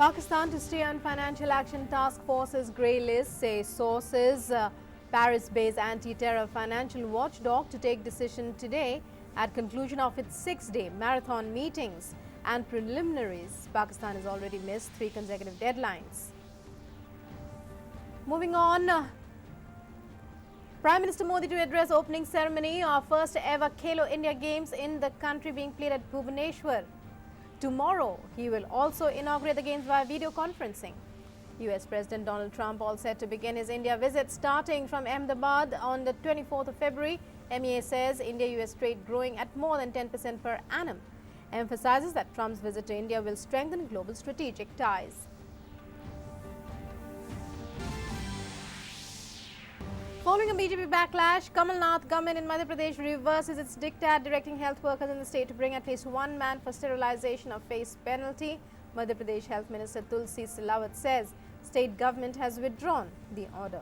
Pakistan to stay on Financial Action Task Force's grey list, say sources. Paris-based anti-terror financial watchdog to take decision today at conclusion of its 6-day marathon meetings and preliminaries. Pakistan has already missed 3 consecutive deadlines. Moving on, Prime Minister Modi to address opening ceremony of First-Ever Khelo India Games in the country being played at Bhubaneswar. Tomorrow, he will also inaugurate the games via video conferencing. US President Donald Trump all set to begin his India visit starting from Ahmedabad on the 24th of February. MEA says India-US trade growing at more than 10% per annum. Emphasizes that Trump's visit to India will strengthen global strategic ties. Following a BJP backlash, Kamalnath government in Madhya Pradesh reverses its diktat directing health workers in the state to bring at least one man for sterilization or face penalty. Madhya Pradesh Health Minister Tulsi Silawat says state government has withdrawn the order.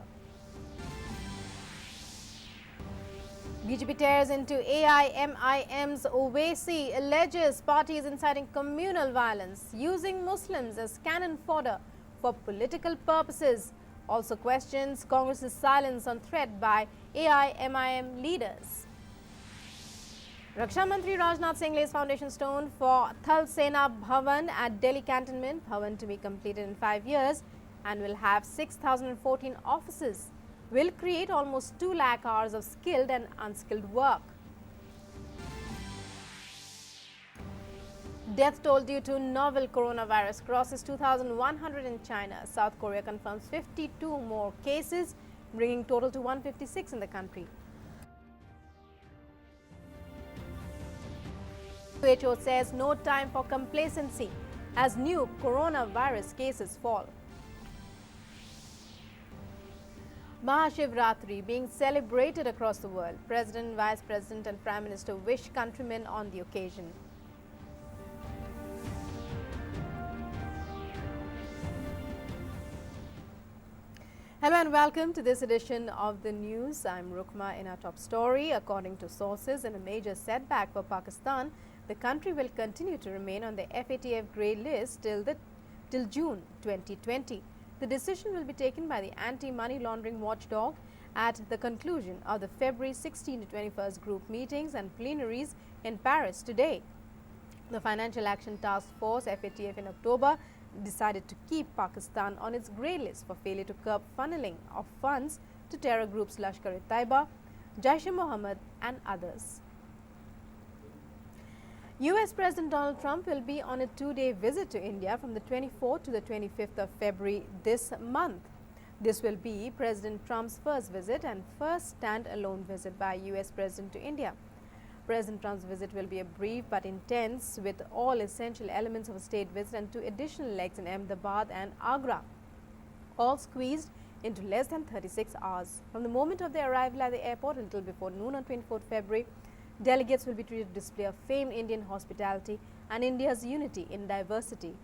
BJP tears into AIMIM's Owaisi, alleges party is inciting communal violence, using Muslims as cannon fodder for political purposes. Also questions Congress's silence on threat by AIMIM leaders. Raksha Mantri Rajnath Singh lays foundation stone for Thal Sena Bhawan at Delhi Cantonment. Bhawan to be completed in 5 years and will have 6,014 offices. Will create almost 2 lakh hours of skilled and unskilled work. Death toll due to novel coronavirus crosses 2,100 in China. South Korea confirms 52 more cases, bringing total to 156 in the country. WHO says no time for complacency as new coronavirus cases fall. Maha Shivratri being celebrated across the world. President, Vice President and Prime Minister wish countrymen on the occasion. Hello and welcome to this edition of the news. I'm Rukma. In our top story, according to sources, in a major setback for Pakistan, the country will continue to remain on the FATF grey list till June 2020. The decision will be taken by the anti-money laundering watchdog at the conclusion of the February 16 to 21st group meetings and plenaries in Paris today. The Financial Action Task Force FATF in October decided to keep Pakistan on its grey list for failure to curb funneling of funds to terror groups Lashkar-e-Taiba, Jaish-e-Mohammed and others. US President Donald Trump will be on a 2-day visit to India from the 24th to the 25th of February this month. This will be President Trump's first visit and first stand-alone visit by US President to India. President Trump's visit will be a brief but intense with all essential elements of a state visit and 2 additional legs in Ahmedabad and Agra, all squeezed into less than 36 hours. From the moment of their arrival at the airport until before noon on 24th February, delegates will be treated to display of famed Indian hospitality and India's unity in diversity.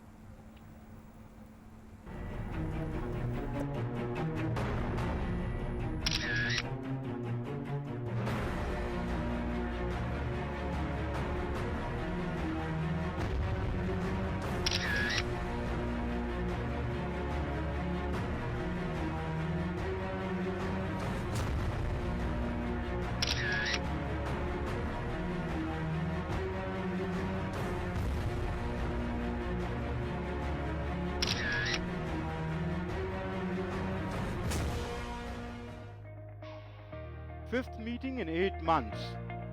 Fifth meeting in 8 months.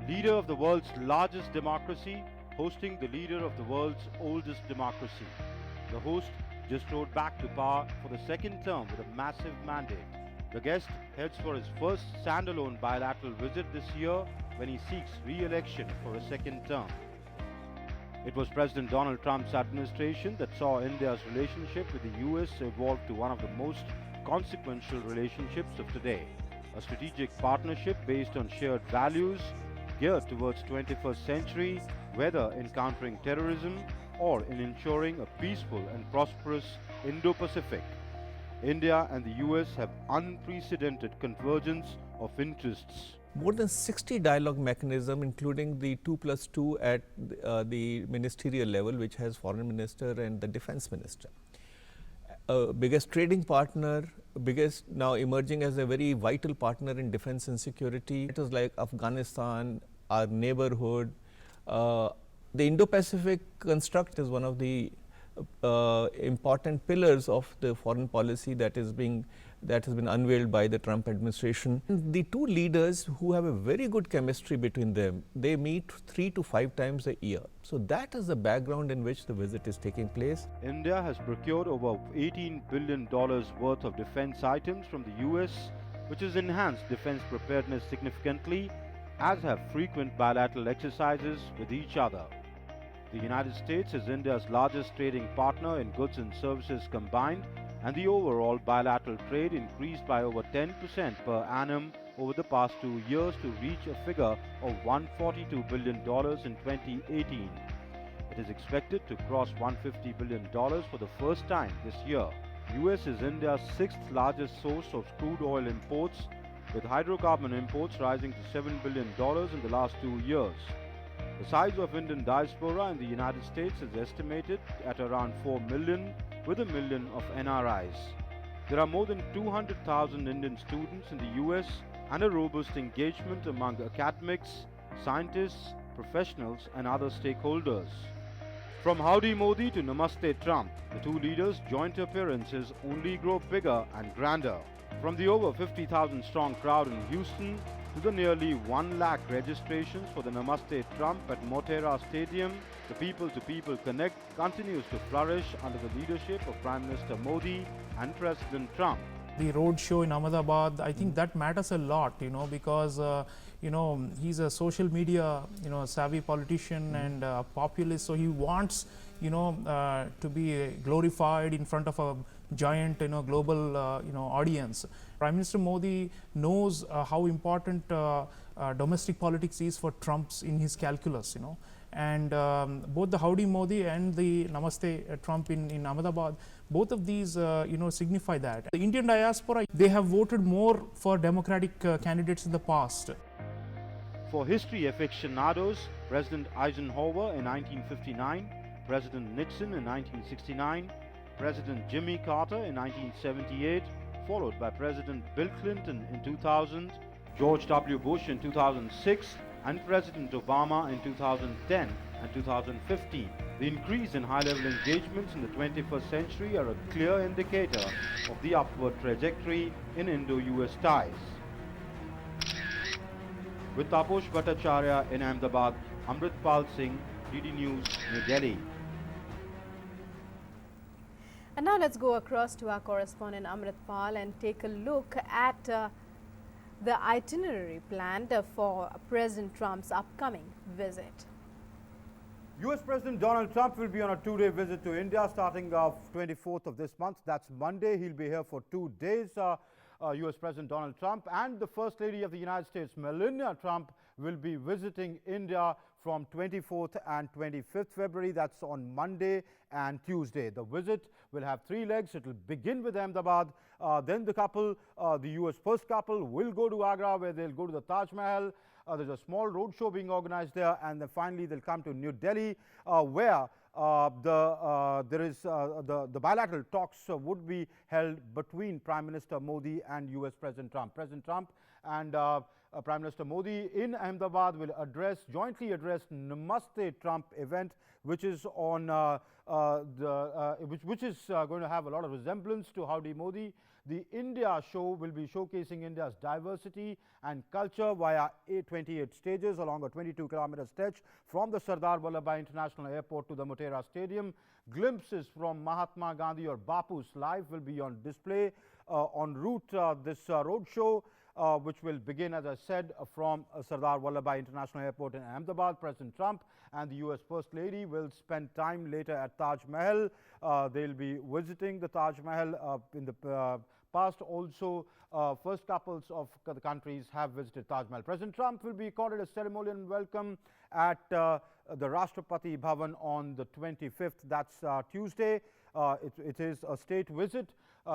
Leader of the world's largest democracy hosting the leader of the world's oldest democracy. The host just rode back to power for the second term with a massive mandate. The guest heads for his first standalone bilateral visit this year when he seeks re-election for a second term. It was President Donald Trump's administration that saw India's relationship with the US evolve to one of the most consequential relationships of today. A strategic partnership based on shared values, geared towards 21st century, whether in countering terrorism or in ensuring a peaceful and prosperous Indo-Pacific. India and the US have unprecedented convergence of interests. More than 60 dialogue mechanisms, including the 2+2 at the ministerial level, which has foreign minister and the defense minister. biggest trading partner, biggest now emerging as a very vital partner in defense and security. It is like Afghanistan, our neighborhood. The Indo-Pacific construct is one of the important pillars of the foreign policy that has been unveiled by the Trump administration. The two leaders who have a very good chemistry between them, they meet 3 to 5 times a year. So that is the background in which the visit is taking place. India has procured over $18 billion worth of defense items from the US, which has enhanced defense preparedness significantly, as have frequent bilateral exercises with each other. The United States is India's largest trading partner in goods and services combined, and the overall bilateral trade increased by over 10% per annum over the past 2 years to reach a figure of $142 billion in 2018. It is expected to cross $150 billion for the first time this year. US is India's 6th largest source of crude oil imports, with hydrocarbon imports rising to $7 billion in the last 2 years. The size of Indian diaspora in the United States is estimated at around 4 million, with 1 million of NRIs. There are more than 200,000 Indian students in the US and a robust engagement among academics, scientists, professionals and other stakeholders. From Howdy Modi to Namaste Trump, the two leaders' joint appearances only grow bigger and grander. From the over 50,000 strong crowd in Houston to the nearly 1 lakh registrations for the Namaste Trump at Motera Stadium, the people-to-people connect continues to flourish under the leadership of Prime Minister Modi and President Trump. The road show in Ahmedabad, I think that matters a lot, because he's a social media, savvy politician and populist, so he wants, to be glorified in front of a giant, global, audience. Prime Minister Modi knows how important domestic politics is for Trump's in his calculus, and both the Howdy Modi and the Namaste Trump in Ahmedabad, both of these, signify that. The Indian diaspora, they have voted more for democratic candidates in the past. For history aficionados, President Eisenhower in 1959, President Nixon in 1969, President Jimmy Carter in 1978, followed by President Bill Clinton in 2000, George W. Bush in 2006, and President Obama in 2010 and 2015. The increase in high-level engagements in the 21st century are a clear indicator of the upward trajectory in Indo-US ties. With Taposh Bhattacharya in Ahmedabad, Amritpal Singh, DD News, New Delhi. And now let's go across to our correspondent Amritpal and take a look at the itinerary planned for President Trump's upcoming visit. US President Donald Trump will be on a 2-day visit to India starting 24th of this month. That's Monday. He'll be here for 2 days. US President Donald Trump and the First Lady of the United States, Melania Trump, will be visiting India from 24th and 25th February. That's on Monday and Tuesday. The visit will have 3 legs. It will begin with Ahmedabad. Then the couple, the US first couple, will go to Agra, where they'll go to the Taj Mahal. There's a small road show being organized there, and then finally they'll come to New Delhi, where the bilateral talks would be held between Prime Minister Modi and US President Trump. President Trump and Prime Minister Modi in Ahmedabad will jointly address Namaste Trump event, which is on which is going to have a lot of resemblance to Howdy Modi. The India show will be showcasing India's diversity and culture via 28 stages along a 22-kilometer stretch from the Sardar Vallabhbhai International Airport to the Motera Stadium. Glimpses from Mahatma Gandhi or Bapu's life will be on display en route this road show, which will begin, as I said, from Sardar Vallabhbhai International Airport in Ahmedabad. President Trump and the US First Lady will spend time later at Taj Mahal. They'll be visiting the Taj Mahal in the past. Also, first couples of the countries have visited Taj Mahal. President Trump will be accorded a ceremonial welcome at the Rashtrapati Bhawan on the 25th. That's Tuesday. It is a state visit.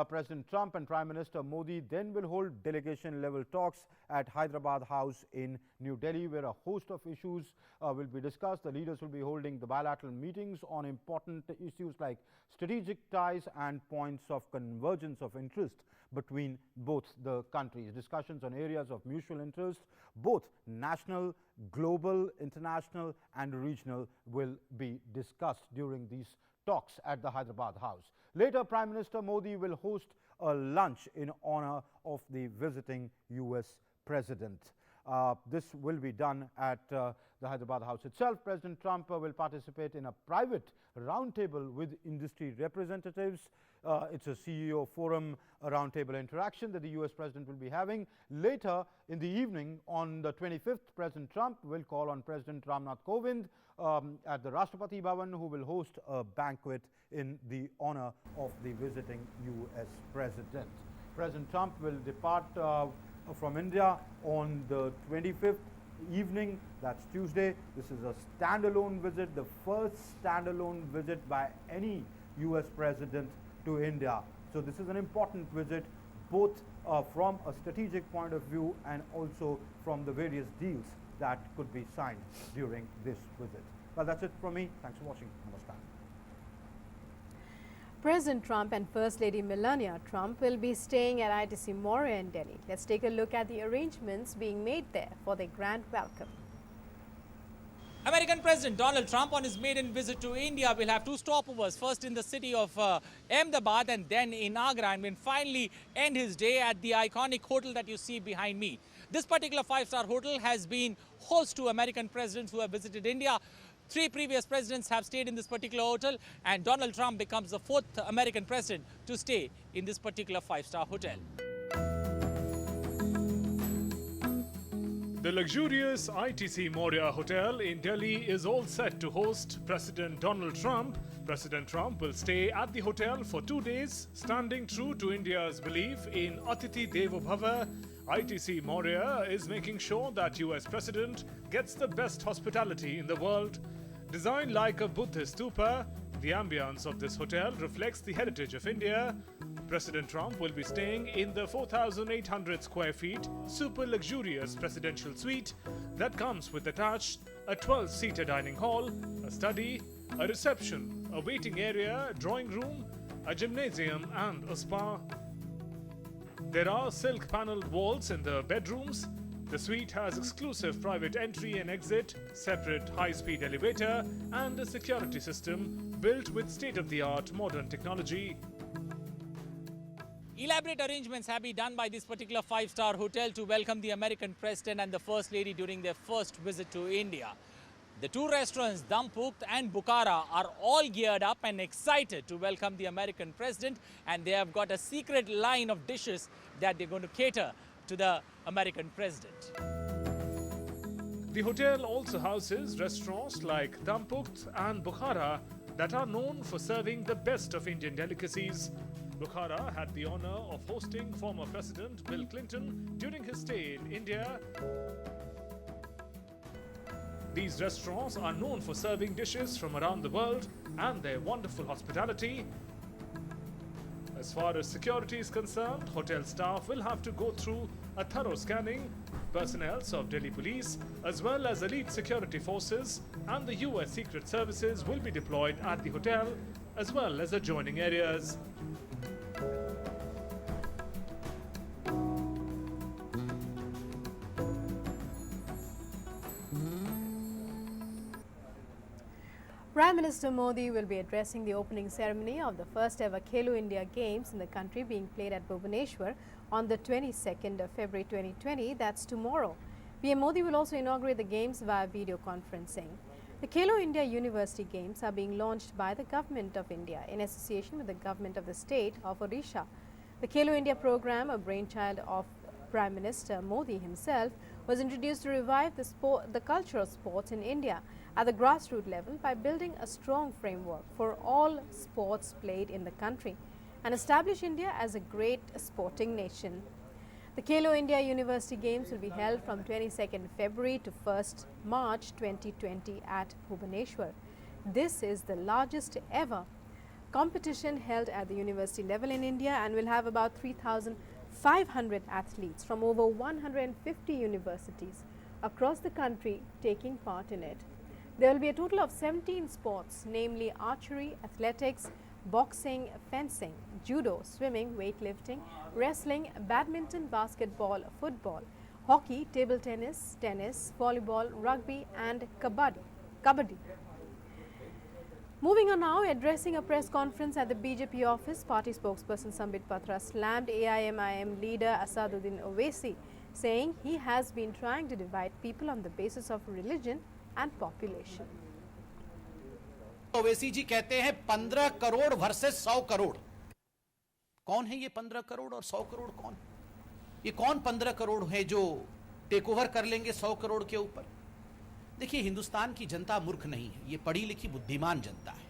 President Trump and Prime Minister Modi then will hold delegation-level talks at Hyderabad House in New Delhi, where a host of issues will be discussed. The leaders will be holding the bilateral meetings on important issues like strategic ties and points of convergence of interest between both the countries. Discussions on areas of mutual interest, both national, global, international and regional, will be discussed during these talks at the Hyderabad House. Later, Prime Minister Modi will host a lunch in honor of the visiting US President. This will be done at the Hyderabad House itself. President Trump will participate in a private roundtable with industry representatives. It's a CEO forum, a roundtable interaction that the US President will be having. Later in the evening on the 25th, President Trump will call on President Rajnath at the Rashtrapati Bhawan, who will host a banquet in the honor of the visiting US President. President Trump will depart from India on the 25th evening, that's Tuesday. This is a standalone visit, the first standalone visit by any US President to India. So this is an important visit, both from a strategic point of view and also from the various deals that could be signed during this visit. Well, that's it from me. Thanks for watching. Namaskar. President Trump and First Lady Melania Trump will be staying at ITC Moria in Delhi. Let's take a look at the arrangements being made there for their grand welcome. American President Donald Trump on his maiden visit to India will have two stopovers, first in the city of Ahmedabad and then in Agra, and will finally end his day at the iconic hotel that you see behind me. This particular five-star hotel has been host to American presidents who have visited India. 3 previous presidents have stayed in this particular hotel, and Donald Trump becomes the 4th American president to stay in this particular five-star hotel. The luxurious ITC Moria Hotel in Delhi is all set to host President Donald Trump. President Trump will stay at the hotel for 2 days, standing true to India's belief in Atithi Devo Bhava. ITC Moria is making sure that US President gets the best hospitality in the world. Designed like a Buddhist stupa, the ambience of this hotel reflects the heritage of India. President Trump will be staying in the 4,800 square feet super luxurious presidential suite that comes with attached a 12-seater dining hall, a study, a reception, a waiting area, a drawing room, a gymnasium and a spa. There are silk paneled walls in the bedrooms. The suite has exclusive private entry and exit, separate high-speed elevator and a security system built with state-of-the-art modern technology. Elaborate arrangements have been done by this particular five-star hotel to welcome the American president and the First Lady during their first visit to India. The two restaurants, Dampukht and Bukhara, are all geared up and excited to welcome the American president, and they have got a secret line of dishes that they're going to cater to the American president. The hotel also houses restaurants like Dampukht and Bukhara that are known for serving the best of Indian delicacies. Bukhara had the honor of hosting former President Bill Clinton during his stay in India. These restaurants are known for serving dishes from around the world and their wonderful hospitality. As far as security is concerned, hotel staff will have to go through a thorough scanning. Personnel of Delhi Police, as well as elite security forces and the US Secret Services will be deployed at the hotel, as well as adjoining areas. Prime Minister Modi will be addressing the opening ceremony of the first-ever Khelo India Games in the country, being played at Bhubaneswar on the 22nd of February 2020, that's tomorrow. PM Modi will also inaugurate the Games via video conferencing. The Khelo India University Games are being launched by the Government of India in association with the Government of the State of Odisha. The Khelo India program, a brainchild of Prime Minister Modi himself, was introduced to revive the culture of sports in India at the grassroots level by building a strong framework for all sports played in the country and establish India as a great sporting nation. The Khelo India University Games will be held from 22nd February to 1st March 2020 at Bhubaneswar. This is the largest ever competition held at the university level in India and will have about 3,500 athletes from over 150 universities across the country taking part in it. There will be a total of 17 sports, namely archery, athletics, boxing, fencing, judo, swimming, weightlifting, wrestling, badminton, basketball, football, hockey, table tennis, tennis, volleyball, rugby and kabaddi. Moving on now, addressing a press conference at the BJP office, party spokesperson Sambit Patra slammed AIMIM leader Asaduddin Owaisi, saying he has been trying to divide people on the basis of religion and population. Owaisi जी कहते हैं 15 crore versus 100 crore. कौन है ये 15 करोड़ और 100 करोड़ कौन? ये कौन 15 करोड़ है जो टेक ओवर कर लेंगे 100 करोड़ के ऊपर? देखिए, हिंदुस्तान की जनता मूर्ख नहीं है, ये पढ़ी लिखी बुद्धिमान जनता है,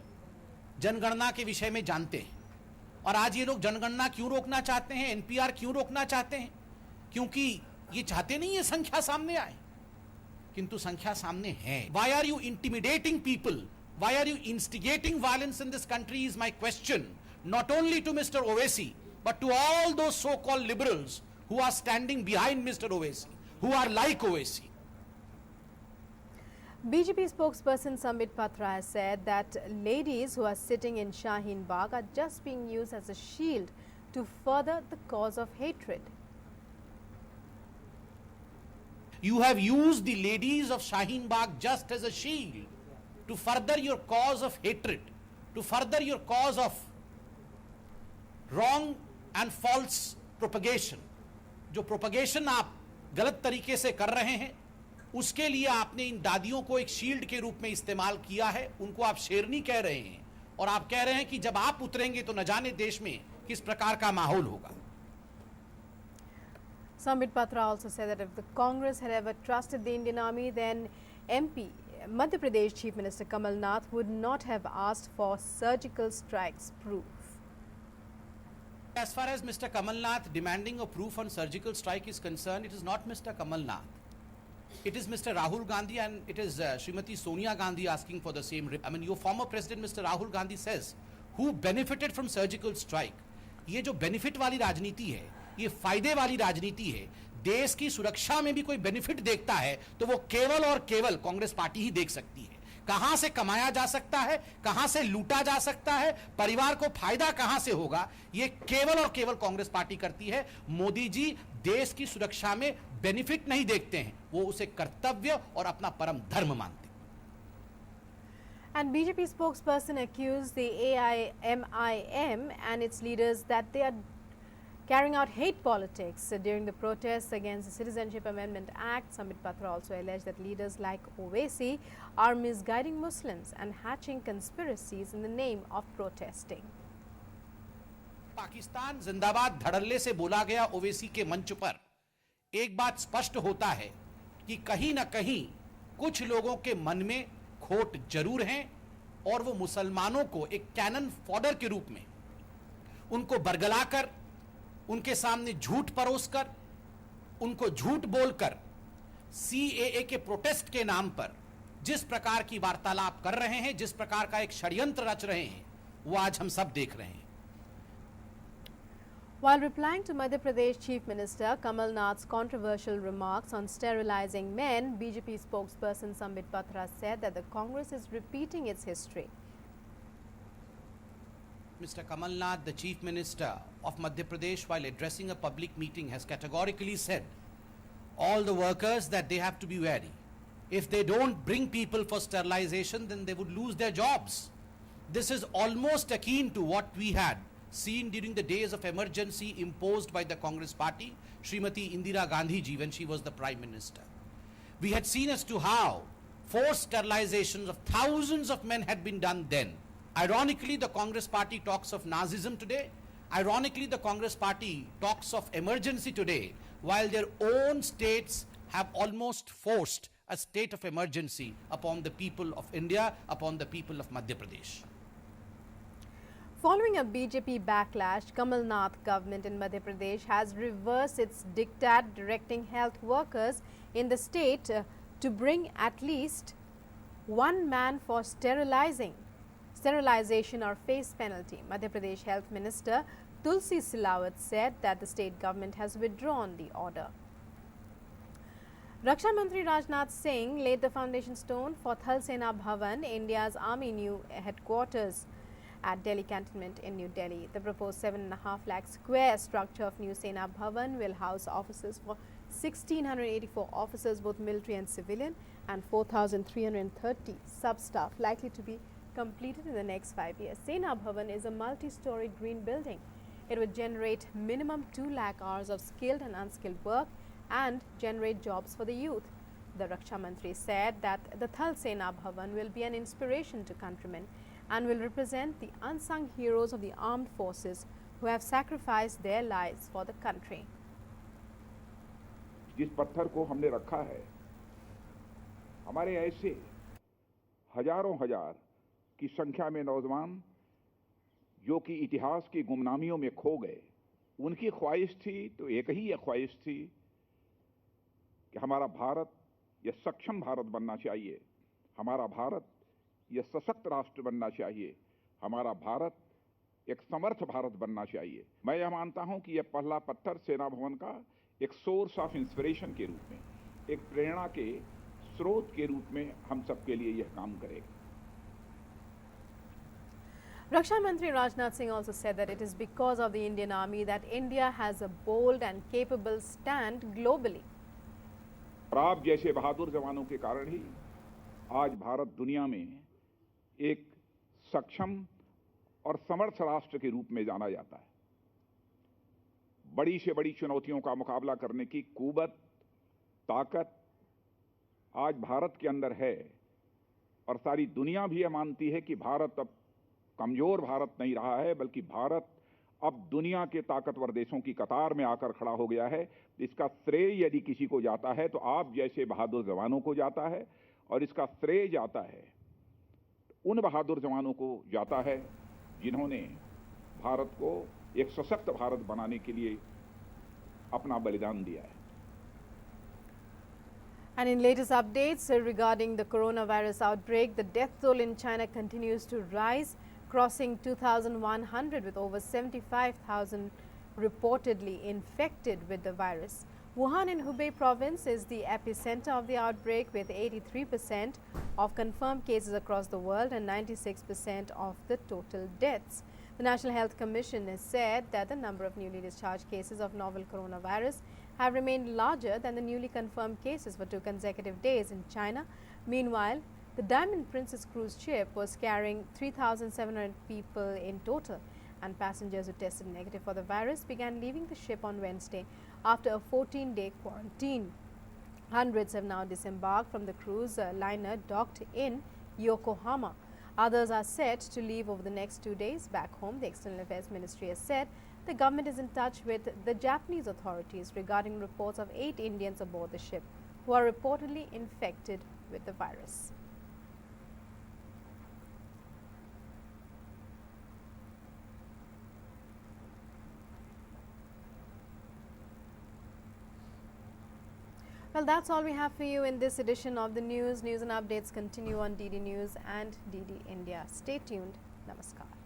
जनगणना के विषय में जानते हैं। और आज ये लोग जनगणना क्यों रोकना चाहते हैं, एनपीआर क्यों रोकना चाहते हैं? क्योंकि ये चाहते नहीं है संख्या सामने आए, किंतु संख्या सामने है। Why are you intimidating people? Why are you instigating violence in this country is my question, not only to Mr. Owaisi, but to all those so-called liberals who are standing behind Mr. Owaisi, who are like Owaisi. BJP spokesperson Sambit Patra has said that ladies who are sitting in Shaheen Bagh are just being used as a shield to further the cause of hatred. You have used the ladies of Shaheen Bagh just as a shield to further your cause of hatred, to further your cause of wrong and false propagation. जो propagation आप गलत तरीके से कर रहे हैं, उसके लिए आपने इन दादियों को एक शील्ड के रूप में इस्तेमाल किया है, उनको आप शेरनी कह रहे हैं, और आप कह रहे हैं कि जब आप उतरेंगे तो न जाने देश में किस प्रकार का माहौल होगा। Sambit Patra also said that if the Congress had ever trusted the Indian Army, then MP Madhya Pradesh Chief Minister Kamalnath would not have asked for surgical strikes proof. As far as Mr. Kamalnath demanding a proof on surgical strike is concerned, it is not Mr. Kamalnath. It is Mr. Rahul Gandhi and it is Srimati Sonia Gandhi asking for the same. I mean, your former president Mr. Rahul Gandhi says, who benefited from surgical strike? ये जो benefit वाली राजनीति है, ये फायदे वाली राजनीति है, देश की सुरक्षा में भी कोई बेनिफिट देखता है तो वो केवल और केवल कांग्रेस पार्टी ही देख सकती है। कहां से कमाया जा सकता है, कहां से लूटा जा सकता है, परिवार को फायदा कहां से होगा, ये केवल और केवल कांग्रेस पार्टी करती है। मोदी जी देश की सुरक्षा में बेनिफिट नहीं देखते हैं, वो उसे कर्तव्य और अपना परम धर्म मानते हैं। And BJP spokesperson accused the AIMIM and its leaders that they are carrying out hate politics during the protests against the Citizenship Amendment Act. Sambit Patra also alleged that leaders like Owaisi are misguiding Muslims and hatching conspiracies in the name of protesting. Pakistan जिंदाबाद धड़ल्ले से बोला गया ओवैसी के मंच पर एक बात स्पष्ट होता है कि कहीं न कहीं कुछ लोगों के मन में खोट जरूर है और वो मुसलमानों को एक कैनन फॉडर के रूप में उनको बरगलाकर, उनके सामने झूठ परोसकर, उनको झूठ बोलकर सीएए के प्रोटेस्ट के नाम पर जिस प्रकार की वार्तालाप कर रहे हैं, जिस प्रकार का एक षड्यंत्र रच रहे हैं, वो आज हम सब देख रहे हैं। While replying to Madhya Pradesh Chief Minister Kamalnath's controversial remarks on sterilizing men, BJP spokesperson Sambit Patra said that the Congress is repeating its history. Mr. Kamalnath, the Chief Minister of Madhya Pradesh, while addressing a public meeting, has categorically said all the workers that they have to be wary. If they don't bring people for sterilization, then they would lose their jobs. This is almost akin to what we had seen during the days of emergency imposed by the Congress party, Srimati Indira Gandhi ji, when she was the Prime Minister. We had seen as to how forced sterilizations of thousands of men had been done then. Ironically, the Congress party talks of Nazism today. Ironically, the Congress party talks of emergency today, while their own states have almost forced a state of emergency upon the people of India, upon the people of Madhya Pradesh. Following a BJP backlash, Kamalnath government in Madhya Pradesh has reversed its diktat directing health workers in the state to bring at least one man for sterilizing sterilization or face penalty. Madhya Pradesh Health Minister Tulsi Silawat said that the state government has withdrawn the order. Raksha Mantri Rajnath Singh laid the foundation stone for Thal Sena Bhawan, India's army new headquarters at Delhi Cantonment in New Delhi. The proposed 7.5 lakh square structure of new Sena Bhawan will house offices for 1,684 officers, both military and civilian, and 4,330 sub-staff, likely to be completed in the next 5 years. Sena Bhawan is a multi-story green building. It would generate minimum 2 lakh hours of skilled and unskilled work and generate jobs for the youth. The Raksha Mantri said that the Thal Sena Bhawan will be an inspiration to countrymen and will represent the unsung heroes of the armed forces who have sacrificed their lives for the country. जिस पत्थर को हमने रखा है, हमारे ऐसे हजारों हजार की संख्या में नौजवान जो कि इतिहास की गुमनामियों में खो गए, उनकी ख्वाहिश थी तो एक ही ख्वाहिश थी कि हमारा भारत यह सक्षम भारत बनना चाहिए, हमारा भारत यह सशक्त राष्ट्र बनना चाहिए, हमारा भारत एक समर्थ भारत बनना चाहिए। मैं यह मानता हूं कि यह पहला पत्थर सेना भवन का एक सोर्स ऑफ इंस्पिरेशन के रूप में, एक प्रेरणा के स्रोत के रूप में हम सबके लिए यह काम करेगा। Raksha Mantri Rajnath Singh also said that it is because of the Indian Army that India has a bold and capable stand globally. और आप जैसे बहादुर जवानों के कारण ही आज भारत दुनिया में एक सक्षम और समर्थ राष्ट्र के रूप में जाना जाता है। बड़ी से बड़ी चुनौतियों का मुकाबला करने की कुवत, ताकत आज भारत के अंदर है और सारी दुनिया भी यह मानती है कि भारत अब कमजोर भारत नहीं रहा है, बल्कि भारत अब दुनिया के ताकतवर देशों की कतार में आकर खड़ा हो गया है। इसका श्रेय यदि किसी को जाता है तो आप जैसे बहादुर जवानों को जाता है, और इसका श्रेय जाता है उन बहादुर जवानों को जाता है जिन्होंने भारत को एक सशक्त भारत बनाने के लिए अपना बलिदान दिया है। And in latest updates regarding the coronavirus outbreak, the death toll in China continues to rise, crossing 2,100 with over 75,000 reportedly infected with the virus. Wuhan in Hubei province is the epicenter of the outbreak, with 83% of confirmed cases across the world and 96% of the total deaths. The National Health Commission has said that the number of newly discharged cases of novel coronavirus have remained larger than the newly confirmed cases for 2 consecutive days in China. Meanwhile, the Diamond Princess cruise ship was carrying 3,700 people in total, and passengers who tested negative for the virus began leaving the ship on Wednesday after a 14-day quarantine. Hundreds have now disembarked from the cruise liner docked in Yokohama. Others are set to leave over the next 2 days back home. The External Affairs Ministry has said the government is in touch with the Japanese authorities regarding reports of 8 Indians aboard the ship who are reportedly infected with the virus. Well, that's all we have for you in this edition of the news. News and updates continue on DD News and DD India. Stay tuned. Namaskar.